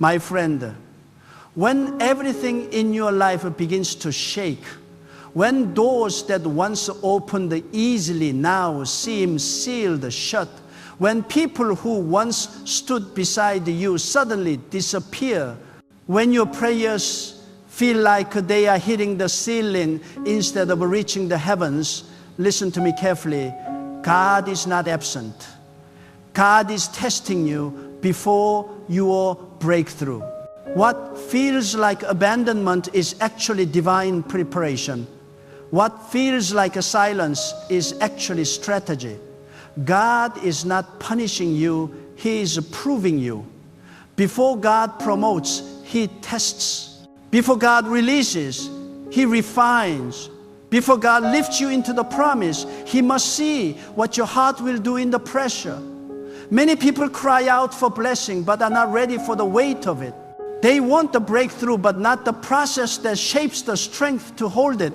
My friend, when everything in your life begins to shake, when doors that once opened easily now seem sealed shut, when people who once stood beside you suddenly disappear, when your prayers feel like they are hitting the ceiling instead of reaching the heavens, listen to me carefully. God is not absent. God is testing you before your breakthrough. What feels like abandonment is actually divine preparation. What feels like a silence is actually strategy. God is not punishing you, He is proving you. Before God promotes, He tests. Before God releases, He refines. Before God lifts you into the promise, He must see what your heart will do in the pressure. Many people cry out for blessing but are not ready for the weight of it. They want the breakthrough but not the process that shapes the strength to hold it.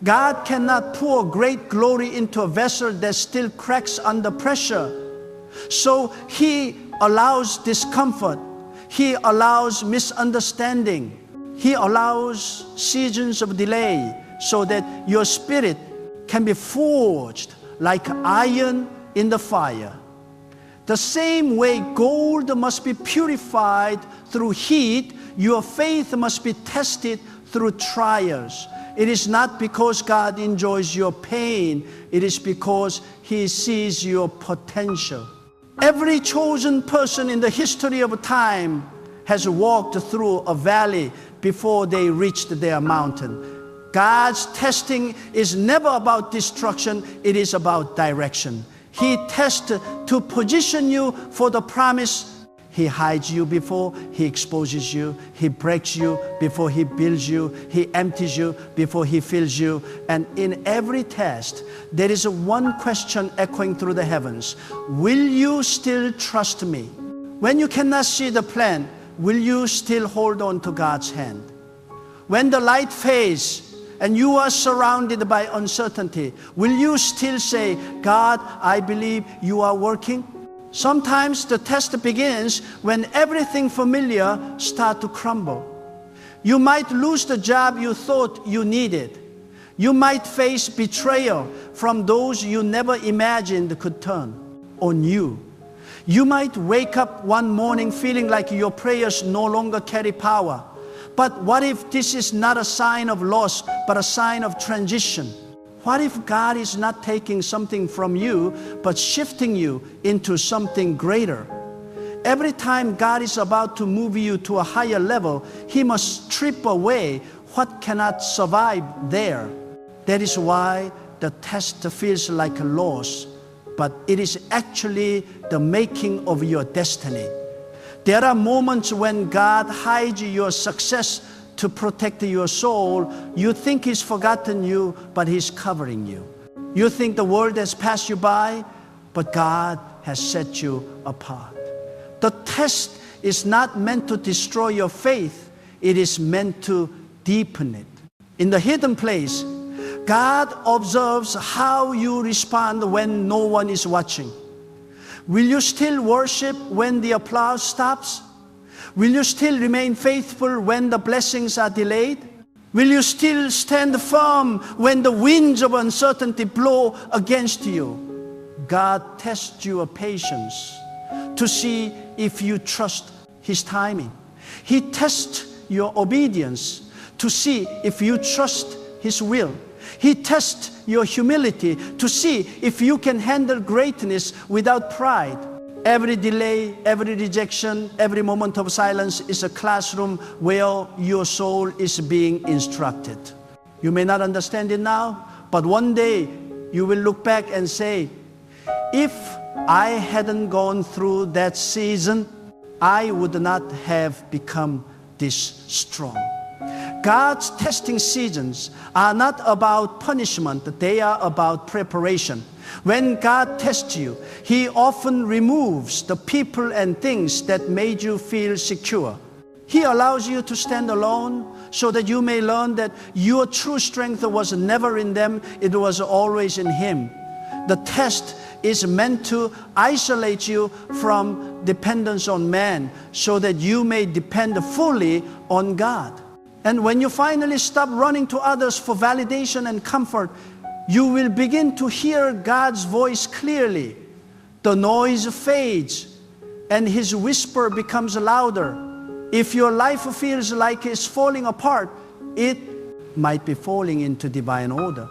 God cannot pour great glory into a vessel that still cracks under pressure. So He allows discomfort. He allows misunderstanding. He allows seasons of delay so that your spirit can be forged like iron in the fire. The same way gold must be purified through heat, your faith must be tested through trials. It is not because God enjoys your pain, it is because He sees your potential. Every chosen person in the history of time has walked through a valley before they reached their mountain. God's testing is never about destruction, it is about direction. He tests to position you for the promise. He hides you before He exposes you. He breaks you before He builds you. He empties you before He fills you. And in every test, there is one question echoing through the heavens. Will you still trust me? When you cannot see the plan, will you still hold on to God's hand? When the light fades, and you are surrounded by uncertainty, will you still say, God, I believe you are working? Sometimes the test begins when everything familiar starts to crumble. You might lose the job you thought you needed. You might face betrayal from those you never imagined could turn on you. You might wake up one morning feeling like your prayers no longer carry power. But what if this is not a sign of loss, but a sign of transition? What if God is not taking something from you, but shifting you into something greater? Every time God is about to move you to a higher level, He must strip away what cannot survive there. That is why the test feels like a loss, but it is actually the making of your destiny. There are moments when God hides your success to protect your soul. You think He's forgotten you, but He's covering you. You think the world has passed you by, but God has set you apart. The test is not meant to destroy your faith. It is meant to deepen it. In the hidden place, God observes how you respond when no one is watching. Will you still worship when the applause stops? Will you still remain faithful when the blessings are delayed? Will you still stand firm when the winds of uncertainty blow against you? God tests your patience to see if you trust His timing. He tests your obedience to see if you trust His will. He tests your humility to see if you can handle greatness without pride. Every delay, every rejection, every moment of silence is a classroom where your soul is being instructed. You may not understand it now, but one day you will look back and say, if I hadn't gone through that season, I would not have become this strong. God's testing seasons are not about punishment, they are about preparation. When God tests you, He often removes the people and things that made you feel secure. He allows you to stand alone so that you may learn that your true strength was never in them, it was always in Him. The test is meant to isolate you from dependence on man so that you may depend fully on God. And when you finally stop running to others for validation and comfort, you will begin to hear God's voice clearly. The noise fades and His whisper becomes louder. If your life feels like it's falling apart, it might be falling into divine order.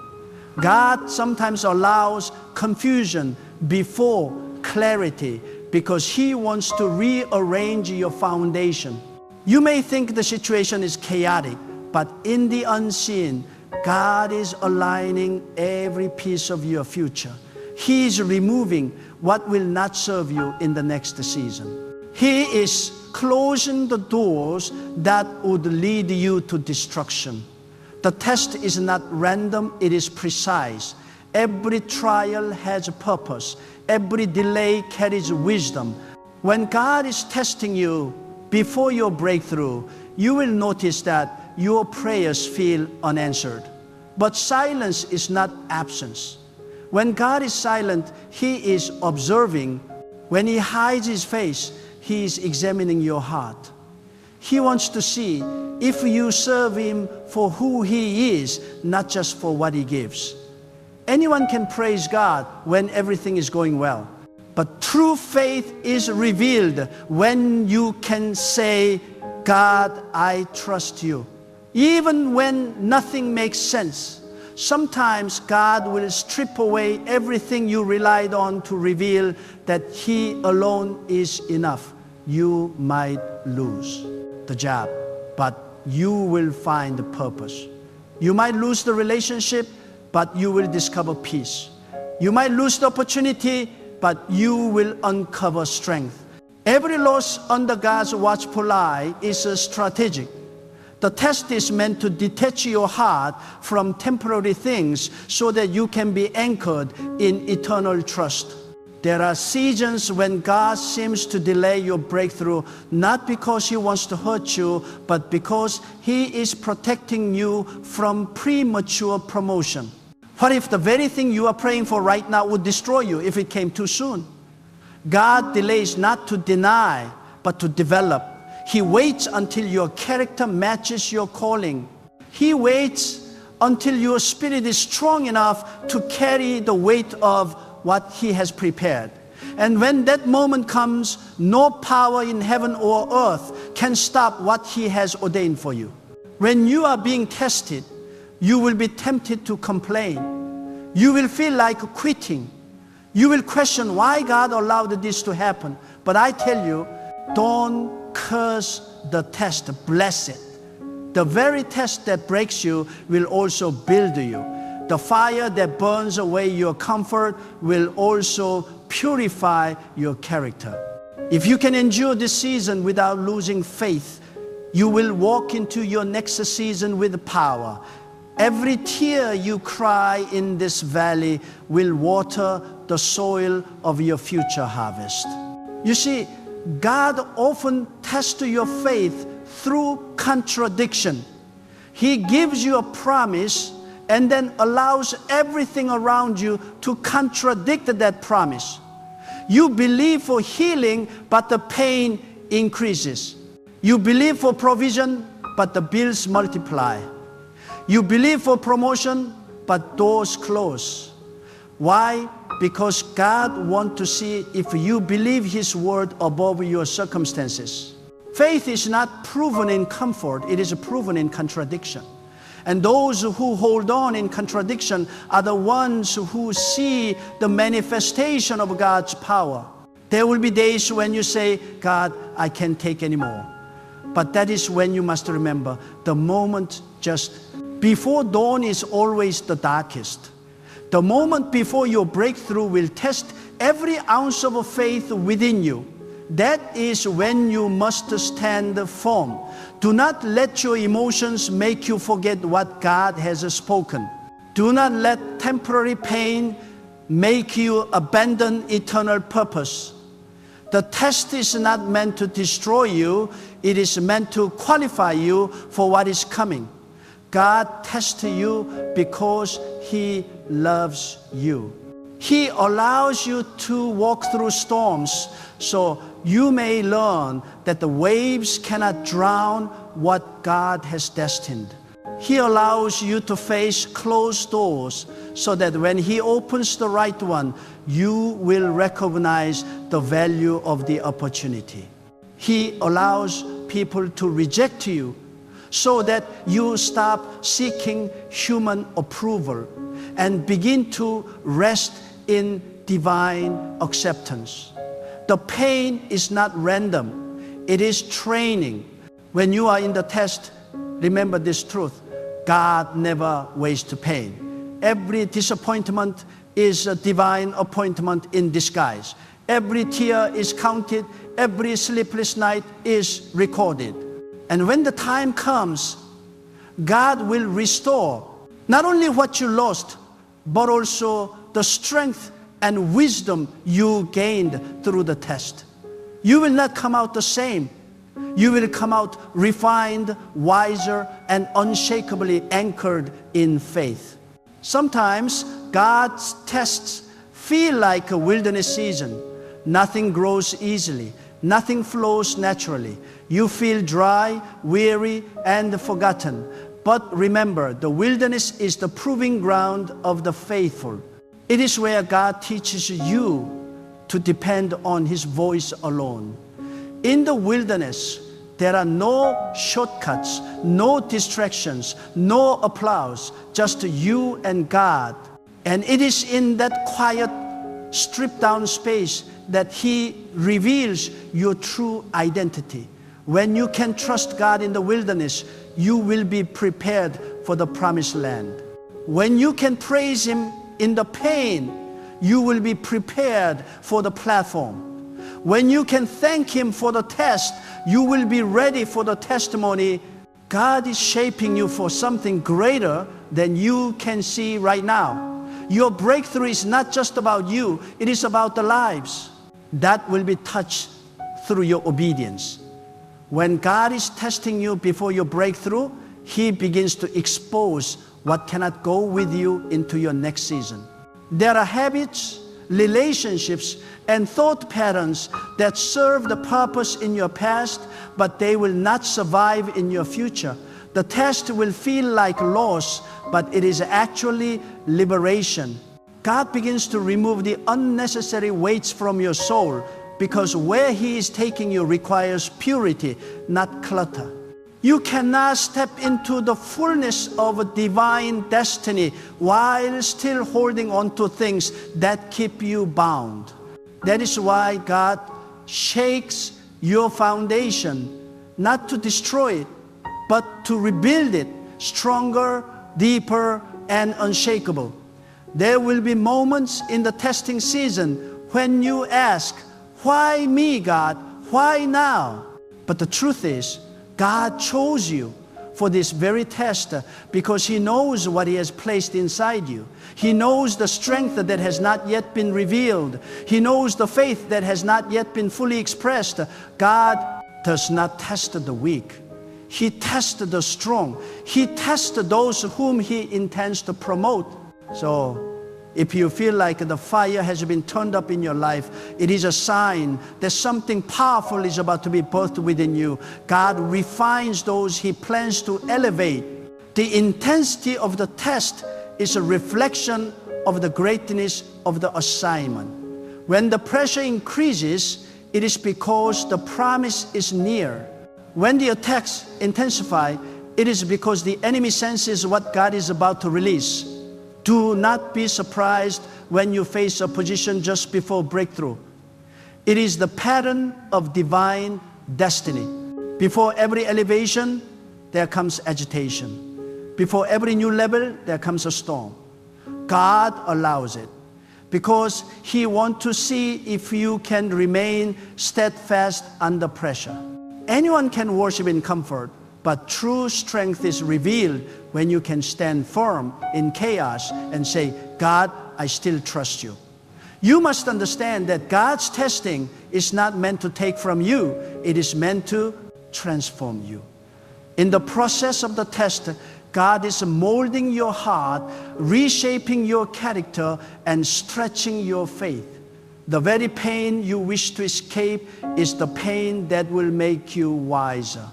God sometimes allows confusion before clarity because He wants to rearrange your foundation. You may think the situation is chaotic, but in the unseen, God is aligning every piece of your future. He is removing what will not serve you in the next season. He is closing the doors that would lead you to destruction. The test is not random, it is precise. Every trial has a purpose. Every delay carries wisdom. When God is testing you before your breakthrough, you will notice that your prayers feel unanswered. But silence is not absence. When God is silent, He is observing. When He hides His face, He is examining your heart. He wants to see if you serve Him for who He is, not just for what He gives. Anyone can praise God when everything is going well. But true faith is revealed when you can say, God, I trust you. Even when nothing makes sense. Sometimes God will strip away everything you relied on to reveal that He alone is enough. You might lose the job, but you will find the purpose. You might lose the relationship, but you will discover peace. You might lose the opportunity, but you will uncover strength. Every loss under God's watchful eye is strategic. The test is meant to detach your heart from temporary things so that you can be anchored in eternal trust. There are seasons when God seems to delay your breakthrough, not because He wants to hurt you, but because He is protecting you from premature promotion. What if the very thing you are praying for right now would destroy you if it came too soon? God delays not to deny, but to develop. He waits until your character matches your calling. He waits until your spirit is strong enough to carry the weight of what He has prepared. And when that moment comes, no power in heaven or earth can stop what He has ordained for you. When you are being tested, you will be tempted to complain. You will feel like quitting. You will question why God allowed this to happen. But I tell you, don't curse the test, bless it. The very test that breaks you will also build you. The fire that burns away your comfort will also purify your character. If you can endure this season without losing faith, you will walk into your next season with power. Every tear you cry in this valley will water the soil of your future harvest. You see, God often tests your faith through contradiction. He gives you a promise and then allows everything around you to contradict that promise. You believe for healing, but the pain increases. You believe for provision, but the bills multiply. You believe for promotion, but doors close. Why? Because God wants to see if you believe His word above your circumstances. Faith is not proven in comfort, it is proven in contradiction. And those who hold on in contradiction are the ones who see the manifestation of God's power. There will be days when you say, God, I can't take anymore. But that is when you must remember, the moment just before dawn is always the darkest. The moment before your breakthrough will test every ounce of faith within you. That is when you must stand firm. Do not let your emotions make you forget what God has spoken. Do not let temporary pain make you abandon eternal purpose. The test is not meant to destroy you. It is meant to qualify you for what is coming. God tests you because He loves you. He allows you to walk through storms so you may learn that the waves cannot drown what God has destined. He allows you to face closed doors so that when He opens the right one, you will recognize the value of the opportunity. He allows people to reject you so that you stop seeking human approval and begin to rest in divine acceptance. The pain is not random. It is training. When you are in the test, remember this truth. God never wastes pain. Every disappointment is a divine appointment in disguise. Every tear is counted. Every sleepless night is recorded. And when the time comes, God will restore not only what you lost, but also the strength and wisdom you gained through the test. You will not come out the same. You will come out refined, wiser, and unshakably anchored in faith. Sometimes God's tests feel like a wilderness season. Nothing grows easily. Nothing flows naturally. You feel dry, weary, and forgotten. But remember, the wilderness is the proving ground of the faithful. It is where God teaches you to depend on His voice alone. In the wilderness, there are no shortcuts, no distractions, no applause, just you and God. And it is in that quiet, stripped down space that He reveals your true identity. When you can trust God in the wilderness, you will be prepared for the promised land. When you can praise Him in the pain, you will be prepared for the platform. When you can thank Him for the test, you will be ready for the testimony. God is shaping you for something greater than you can see right now. Your breakthrough is not just about you, it is about the lives that will be touched through your obedience. When God is testing you before your breakthrough, He begins to expose what cannot go with you into your next season. There are habits, relationships, and thought patterns that serve the purpose in your past, but they will not survive in your future. The test will feel like loss, but it is actually liberation. God begins to remove the unnecessary weights from your soul, because where He is taking you requires purity, not clutter. You cannot step into the fullness of a divine destiny while still holding on to things that keep you bound. That is why God shakes your foundation, not to destroy it, but to rebuild it stronger, deeper, and unshakable. There will be moments in the testing season when you ask, "Why me, God? Why now?" But the truth is, God chose you for this very test because He knows what He has placed inside you. He knows the strength that has not yet been revealed. He knows the faith that has not yet been fully expressed. God does not test the weak. He tests the strong. He tests those whom He intends to promote. So, if you feel like the fire has been turned up in your life, it is a sign that something powerful is about to be birthed within you. God refines those He plans to elevate. The intensity of the test is a reflection of the greatness of the assignment. When the pressure increases, it is because the promise is near. When the attacks intensify, it is because the enemy senses what God is about to release. Do not be surprised when you face opposition just before breakthrough. It is the pattern of divine destiny. Before every elevation, there comes agitation. Before every new level, there comes a storm. God allows it because He wants to see if you can remain steadfast under pressure. Anyone can worship in comfort, but true strength is revealed when you can stand firm in chaos and say, "God, I still trust you." You must understand that God's testing is not meant to take from you. It is meant to transform you. In the process of the test, God is molding your heart, reshaping your character, and stretching your faith. The very pain you wish to escape is the pain that will make you wiser.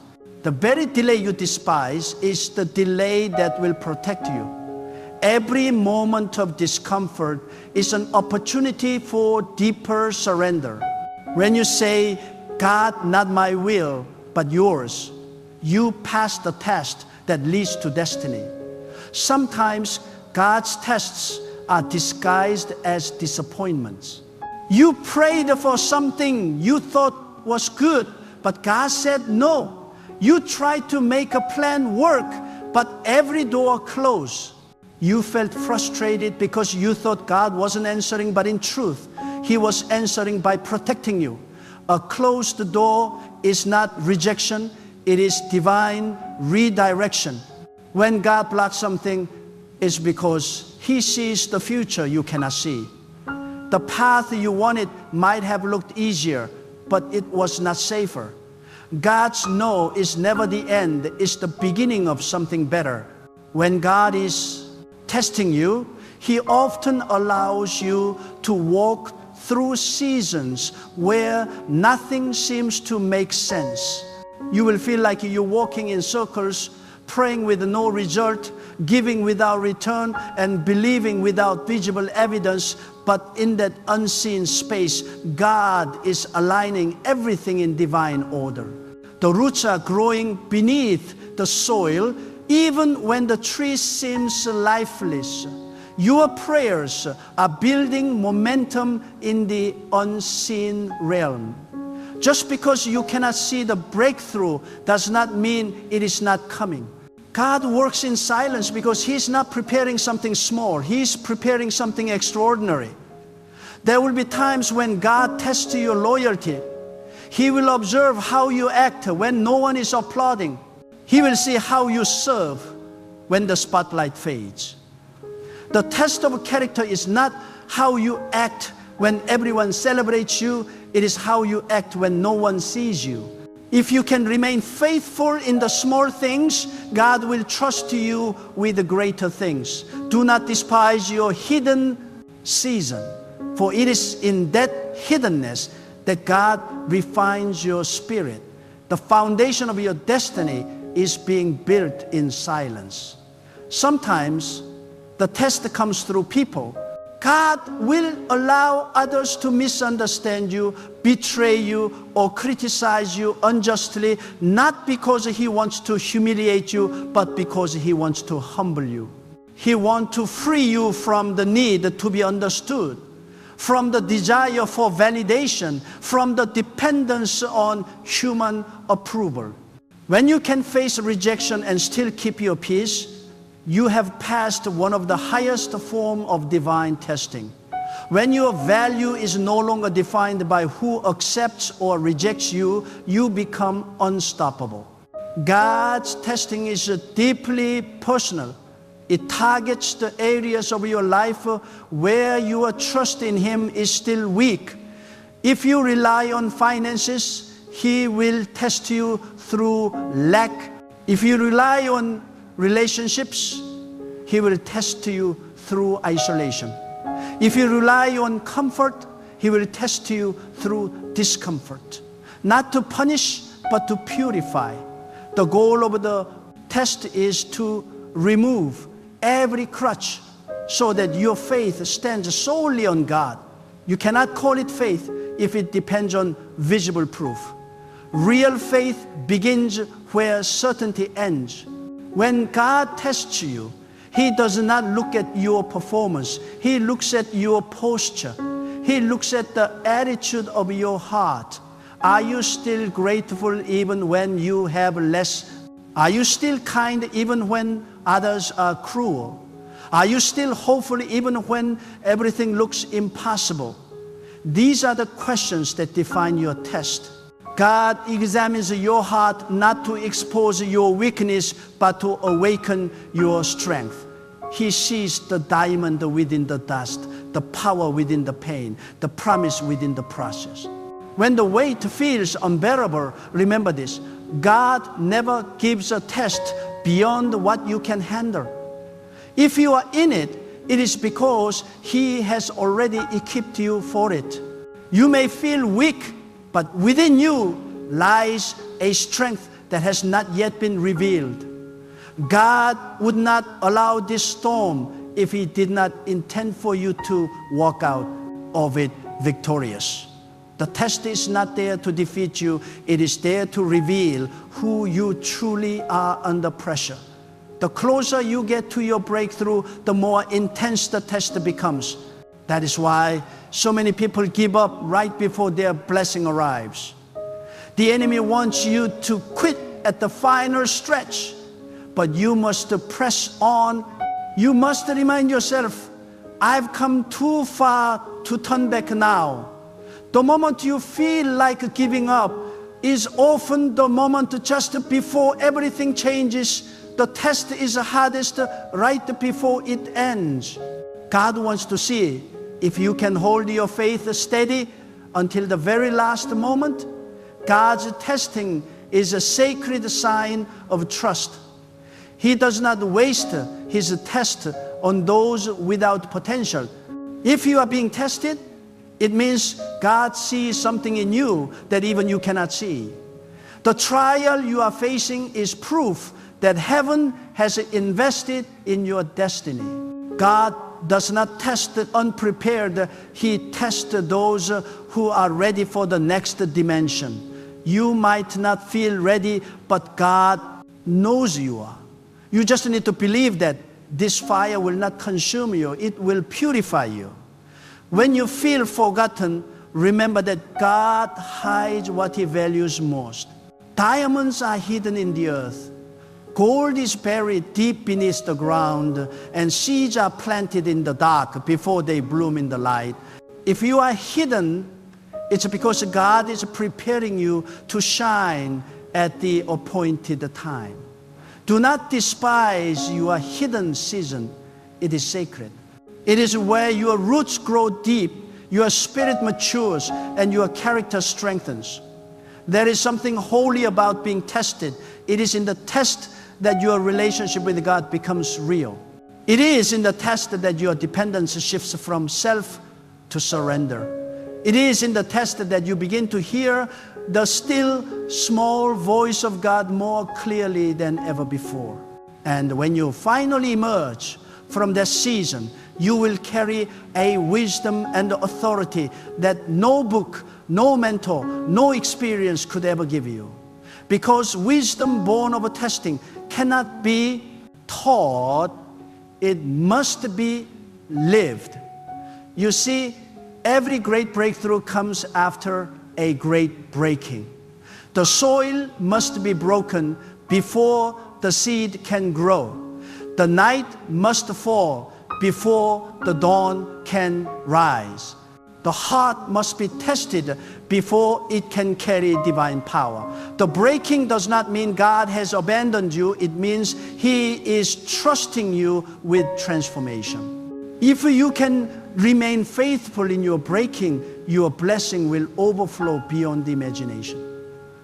The very delay you despise is the delay that will protect you. Every moment of discomfort is an opportunity for deeper surrender. When you say, God, not my will, but yours, you pass the test that leads to destiny. Sometimes God's tests are disguised as disappointments. You prayed for something you thought was good, but God said no. You tried to make a plan work, but every door closed. You felt frustrated because you thought God wasn't answering, but in truth, He was answering by protecting you. A closed door is not rejection, it is divine redirection. When God blocks something, it's because He sees the future you cannot see. The path you wanted might have looked easier, but it was not safer. God's no is never the end, it's the beginning of something better. When God is testing you, He often allows you to walk through seasons where nothing seems to make sense. You will feel like you're walking in circles, praying with no result, giving without return, and believing without visible evidence. But in that unseen space, God is aligning everything in divine order. The roots are growing beneath the soil, even when the tree seems lifeless. Your prayers are building momentum in the unseen realm. Just because you cannot see the breakthrough does not mean it is not coming. God works in silence because He's not preparing something small. He's preparing something extraordinary. There will be times when God tests your loyalty. He will observe how you act when no one is applauding. He will see how you serve when the spotlight fades. The test of character is not how you act when everyone celebrates you. It is how you act when no one sees you. If you can remain faithful in the small things, God will trust you with the greater things. Do not despise your hidden season, for it is in that hiddenness that God refines your spirit. The foundation of your destiny is being built in silence. Sometimes the test comes through people. God will allow others to misunderstand you, betray you, or criticize you unjustly, not because He wants to humiliate you, but because He wants to humble you. He wants to free you from the need to be understood, from the desire for validation, from the dependence on human approval. When you can face rejection and still keep your peace, you have passed one of the highest form of divine testing. When your value is no longer defined by who accepts or rejects you, you become unstoppable. God's testing is deeply personal. It targets the areas of your life where your trust in Him is still weak. If you rely on finances, He will test you through lack. If you rely on relationships, He will test you through isolation. If you rely on comfort, He will test you through discomfort. Not to punish, but to purify. The goal of the test is to remove every crutch so that your faith stands solely on God. You cannot call it faith if it depends on visible proof. Real faith begins where certainty ends. When God tests you, He does not look at your performance. He looks at your posture. He looks at the attitude of your heart. Are you still grateful even when you have less? Are you still kind even when others are cruel? Are you still hopeful even when everything looks impossible? These are the questions that define your test. God examines your heart not to expose your weakness, but to awaken your strength. He sees the diamond within the dust, the power within the pain, the promise within the process. When the weight feels unbearable, remember this: God never gives a test beyond what you can handle. If you are in it, it is because He has already equipped you for it. You may feel weak, but within you lies a strength that has not yet been revealed. God would not allow this storm if He did not intend for you to walk out of it victorious. The test is not there to defeat you. It is there to reveal who you truly are under pressure. The closer you get to your breakthrough, the more intense the test becomes. That is why so many people give up right before their blessing arrives. The enemy wants you to quit at the final stretch, but you must press on. You must remind yourself, I've come too far to turn back now. The moment you feel like giving up is often the moment just before everything changes. The test is hardest right before it ends. God wants to see if you can hold your faith steady until the very last moment. God's testing is a sacred sign of trust. He does not waste His test on those without potential. If you are being tested, it means God sees something in you that even you cannot see. The trial you are facing is proof that heaven has invested in your destiny. God does not test the unprepared. He tests those who are ready for the next dimension. You might not feel ready, but God knows you are. You just need to believe that this fire will not consume you. It will purify you. When you feel forgotten, remember that God hides what He values most. Diamonds are hidden in the earth. Gold is buried deep beneath the ground, and seeds are planted in the dark before they bloom in the light. If you are hidden, it's because God is preparing you to shine at the appointed time. Do not despise your hidden season. It is sacred. It is where your roots grow deep, your spirit matures, and your character strengthens. There is something holy about being tested. It is in the test that your relationship with God becomes real. It is in the test that your dependence shifts from self to surrender. It is in the test that you begin to hear the still small voice of God more clearly than ever before. And when you finally emerge from that season, you will carry a wisdom and authority that no book, no mentor, no experience could ever give you. Because wisdom born of testing cannot be taught, it must be lived. You see, every great breakthrough comes after a great breaking. The soil must be broken before the seed can grow. The night must fall before the dawn can rise. The heart must be tested before it can carry divine power. The breaking does not mean God has abandoned you. It means He is trusting you with transformation. If you can remain faithful in your breaking, your blessing will overflow beyond imagination.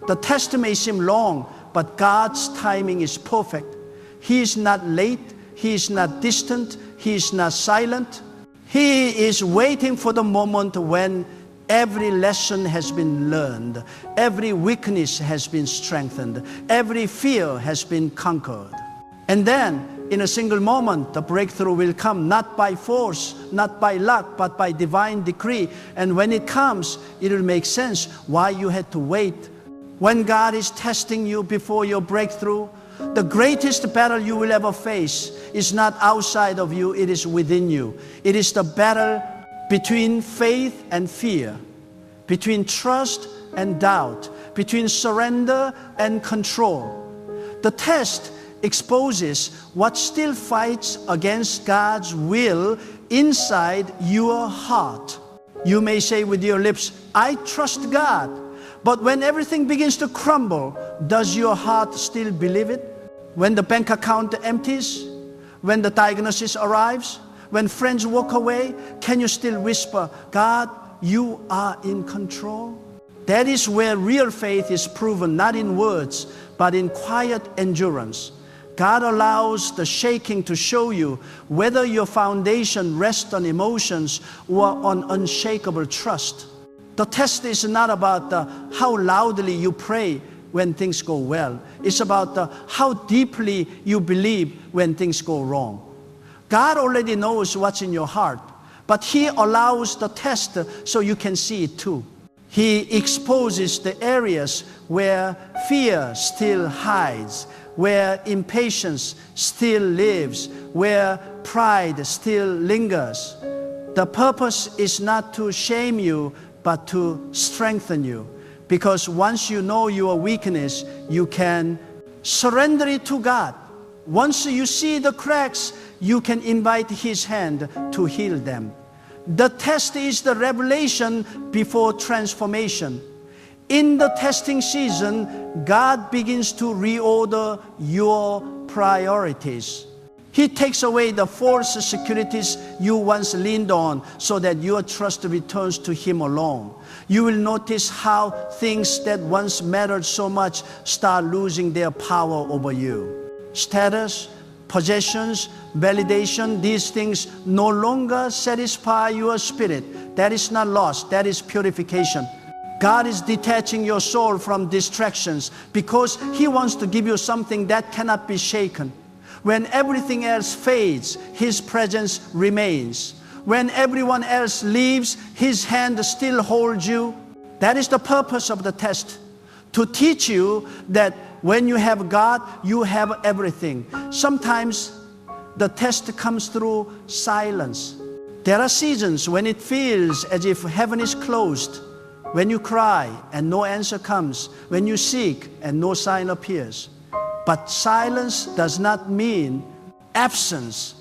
The test may seem long, but God's timing is perfect. He is not late. He is not distant. He is not silent. He is waiting for the moment when every lesson has been learned, every weakness has been strengthened, every fear has been conquered. And then, in a single moment, the breakthrough will come, not by force, not by luck, but by divine decree. And when it comes, it will make sense why you had to wait. When God is testing you before your breakthrough, the greatest battle you will ever face is not outside of you, it is within you. It is the battle between faith and fear, between trust and doubt, between surrender and control. The test exposes what still fights against God's will inside your heart. You may say with your lips, I trust God. But when everything begins to crumble, does your heart still believe it? When the bank account empties, when the diagnosis arrives, when friends walk away, can you still whisper, God, you are in control? That is where real faith is proven, not in words, but in quiet endurance. God allows the shaking to show you whether your foundation rests on emotions or on unshakable trust. The test is not about how loudly you pray when things go well. It's about how deeply you believe when things go wrong. God already knows what's in your heart, but He allows the test so you can see it too. He exposes the areas where fear still hides, where impatience still lives, where pride still lingers. The purpose is not to shame you, but to strengthen you. Because once you know your weakness, you can surrender it to God. Once you see the cracks, you can invite His hand to heal them. The test is the revelation before transformation. In the testing season, God begins to reorder your priorities. He takes away the false securities you once leaned on so that your trust returns to Him alone. You will notice how things that once mattered so much start losing their power over you. Status, possessions, validation, these things no longer satisfy your spirit. That is not loss, that is purification. God is detaching your soul from distractions because He wants to give you something that cannot be shaken. When everything else fades, His presence remains. When everyone else leaves, His hand still holds you. That is the purpose of the test, to teach you that when you have God, you have everything. Sometimes the test comes through silence. There are seasons when it feels as if heaven is closed, when you cry and no answer comes, when you seek and no sign appears. But silence does not mean absence.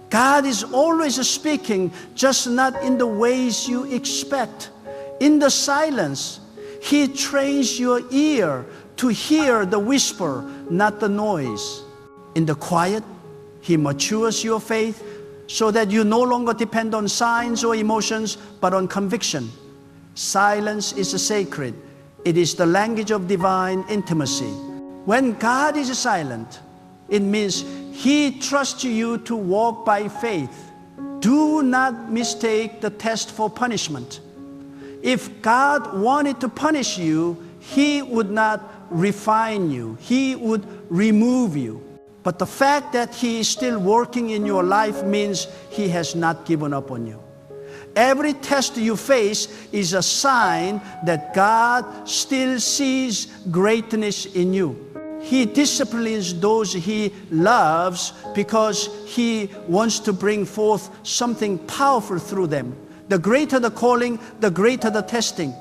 God is always speaking, just not in the ways you expect. In the silence, He trains your ear to hear the whisper, not the noise. In the quiet, He matures your faith so that you no longer depend on signs or emotions, but on conviction. Silence is sacred. It is the language of divine intimacy. When God is silent, it means He trusts you to walk by faith. Do not mistake the test for punishment. If God wanted to punish you, He would not refine you. He would remove you. But the fact that He is still working in your life means He has not given up on you. Every test you face is a sign that God still sees greatness in you. He disciplines those He loves because He wants to bring forth something powerful through them. The greater the calling, the greater the testing.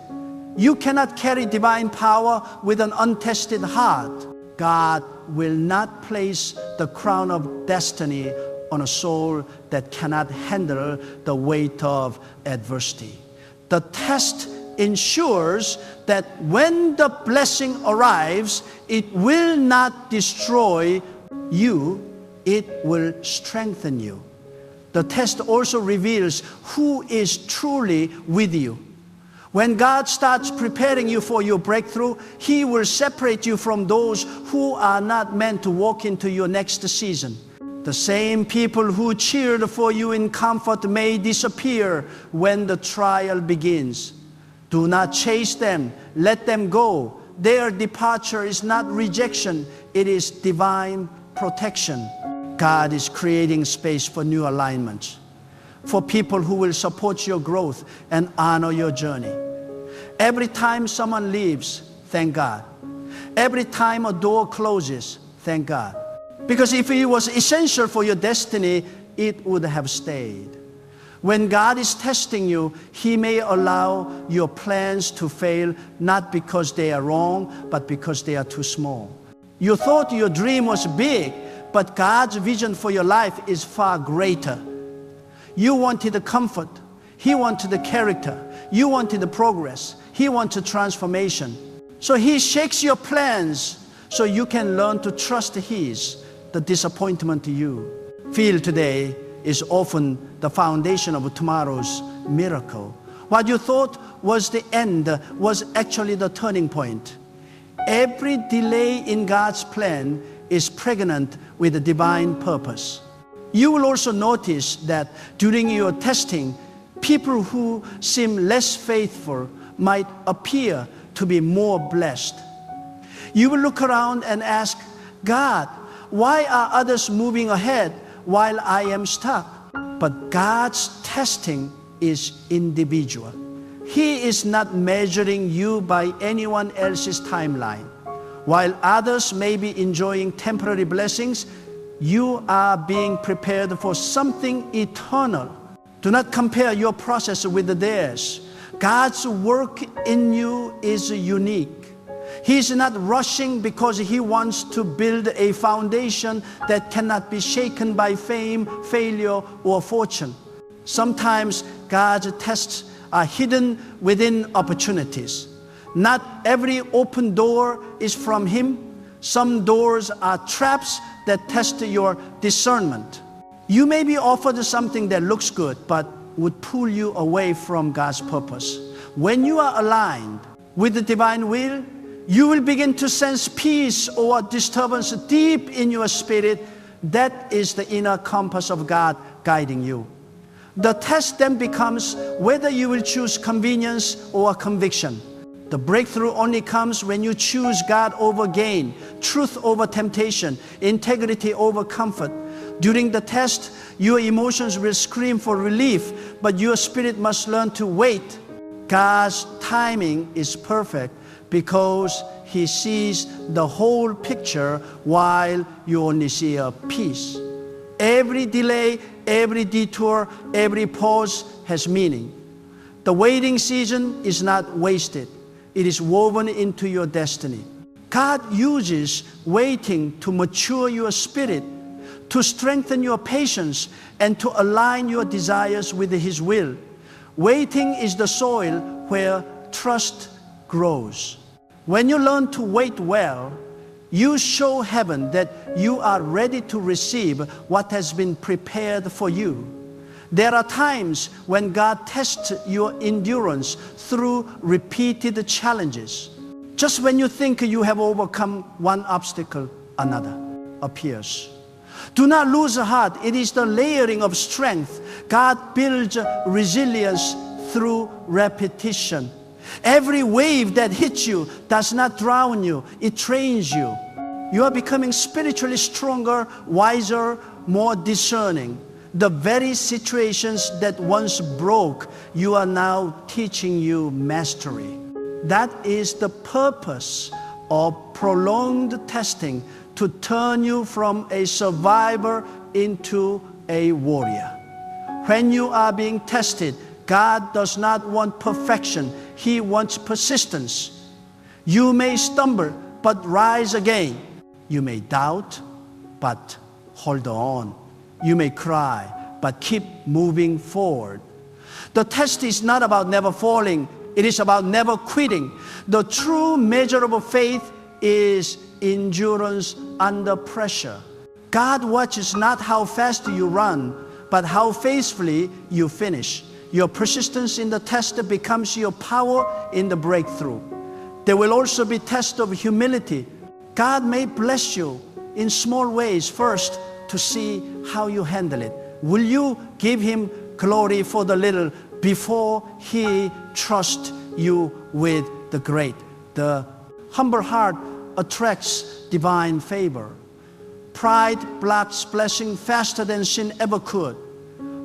You cannot carry divine power with an untested heart. God will not place the crown of destiny on a soul that cannot handle the weight of adversity. The test ensures that when the blessing arrives, it will not destroy you, it will strengthen you. The test also reveals who is truly with you. When God starts preparing you for your breakthrough, He will separate you from those who are not meant to walk into your next season. The same people who cheered for you in comfort may disappear when the trial begins. Do not chase them. Let them go. Their departure is not rejection. It is divine protection. God is creating space for new alignments, for people who will support your growth and honor your journey. Every time someone leaves, thank God. Every time a door closes, thank God. Because if it was essential for your destiny, it would have stayed. When God is testing you, He may allow your plans to fail, not because they are wrong, but because they are too small. You thought your dream was big, but God's vision for your life is far greater. You wanted the comfort. He wanted the character. You wanted the progress. He wanted transformation. So He shakes your plans so you can learn to trust His. The disappointment you feel today is often the foundation of tomorrow's miracle. What you thought was the end was actually the turning point. Every delay in God's plan is pregnant with a divine purpose. You will also notice that during your testing, people who seem less faithful might appear to be more blessed. You will look around and ask, God, why are others moving ahead while I am stuck? But God's testing is individual. He is not measuring you by anyone else's timeline. While others may be enjoying temporary blessings, you are being prepared for something eternal. Do not compare your process with theirs. God's work in you is unique. He is not rushing because He wants to build a foundation that cannot be shaken by fame, failure, or fortune. Sometimes God's tests are hidden within opportunities. Not every open door is from Him. Some doors are traps that test your discernment. You may be offered something that looks good, but would pull you away from God's purpose. When you are aligned with the divine will, you will begin to sense peace or disturbance deep in your spirit. That is the inner compass of God guiding you. The test then becomes whether you will choose convenience or conviction. The breakthrough only comes when you choose God over gain, truth over temptation, integrity over comfort. During the test, your emotions will scream for relief, but your spirit must learn to wait. God's timing is perfect because He sees the whole picture while you only see a piece. Every delay, every detour, every pause has meaning. The waiting season is not wasted. It is woven into your destiny. God uses waiting to mature your spirit, to strengthen your patience, and to align your desires with His will. Waiting is the soil where trust grows. When you learn to wait well, you show heaven that you are ready to receive what has been prepared for you. There are times when God tests your endurance through repeated challenges. Just when you think you have overcome one obstacle, another appears. Do not lose heart. It is the layering of strength. God builds resilience through repetition. Every wave that hits you does not drown you. It trains you. You are becoming spiritually stronger, wiser, more discerning. The very situations that once broke, you are now teaching you mastery. That is the purpose of prolonged testing, to turn you from a survivor into a warrior. When you are being tested, God does not want perfection. He wants persistence. You may stumble, but rise again. You may doubt, but hold on. You may cry, but keep moving forward. The test is not about never falling. It is about never quitting. The true measure of faith is endurance under pressure. God watches not how fast you run, but how faithfully you finish. Your persistence in the test becomes your power in the breakthrough. There will also be tests of humility. God may bless you in small ways first to see how you handle it. Will you give Him glory for the little before He trusts you with the great? The humble heart attracts divine favor. Pride blocks blessing faster than sin ever could.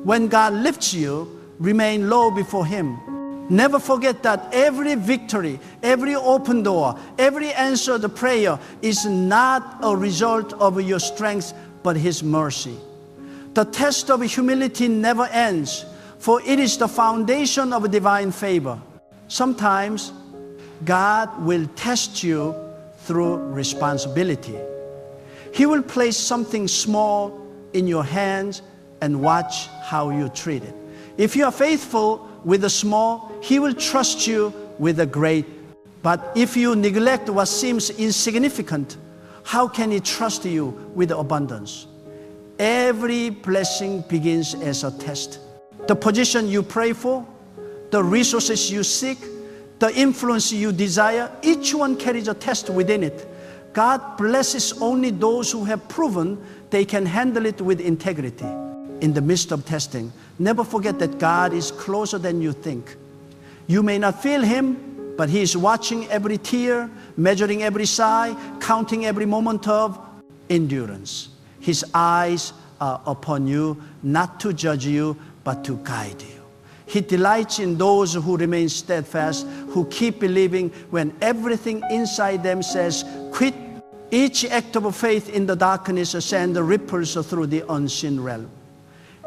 When God lifts you, remain low before Him. Never forget that every victory, every open door, every answered prayer is not a result of your strength, but His mercy. The test of humility never ends, for it is the foundation of divine favor. Sometimes God will test you through responsibility. He will place something small in your hands and watch how you treat it. If you are faithful with the small, He will trust you with the great. But if you neglect what seems insignificant, how can He trust you with abundance? Every blessing begins as a test. The position you pray for, the resources you seek, the influence you desire, each one carries a test within it. God blesses only those who have proven they can handle it with integrity. In the midst of testing, never forget that God is closer than you think. You may not feel Him, but He is watching every tear, measuring every sigh, counting every moment of endurance. His eyes are upon you, not to judge you, but to guide you. He delights in those who remain steadfast, who keep believing when everything inside them says, quit. Each act of faith in the darkness sends ripples through the unseen realm.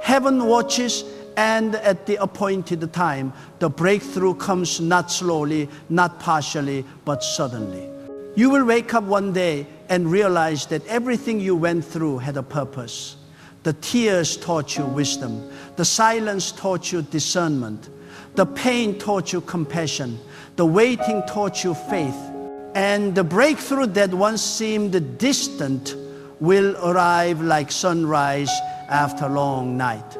Heaven watches, and at the appointed time, the breakthrough comes not slowly, not partially, but suddenly. You will wake up one day and realize that everything you went through had a purpose. The tears taught you wisdom. The silence taught you discernment. The pain taught you compassion. The waiting taught you faith. And the breakthrough that once seemed distant will arrive like sunrise after a long night.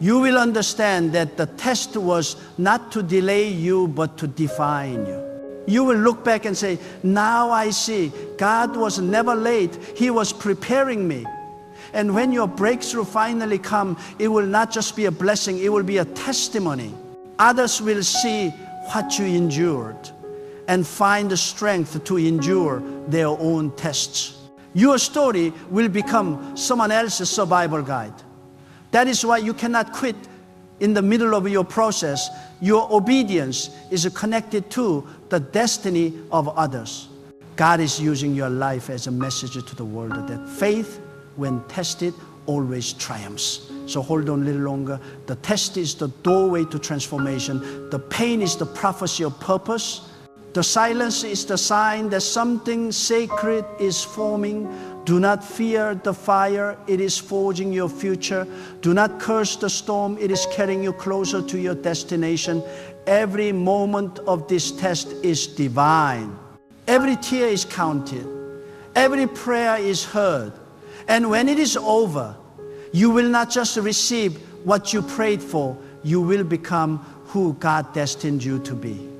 You will understand that the test was not to delay you, but to define you. You will look back and say, now I see, God was never late. He was preparing me. And when your breakthrough finally comes, it will not just be a blessing, it will be a testimony. Others will see what you endured and find the strength to endure their own tests. Your story will become someone else's survival guide. That is why you cannot quit in the middle of your process. Your obedience is connected to the destiny of others. God is using your life as a message to the world that faith, when tested, always triumphs. So hold on a little longer. The test is the doorway to transformation. The pain is the prophecy of purpose. The silence is the sign that something sacred is forming. Do not fear the fire, it is forging your future. Do not curse the storm, it is carrying you closer to your destination. Every moment of this test is divine. Every tear is counted. Every prayer is heard. And when it is over, you will not just receive what you prayed for, you will become who God destined you to be.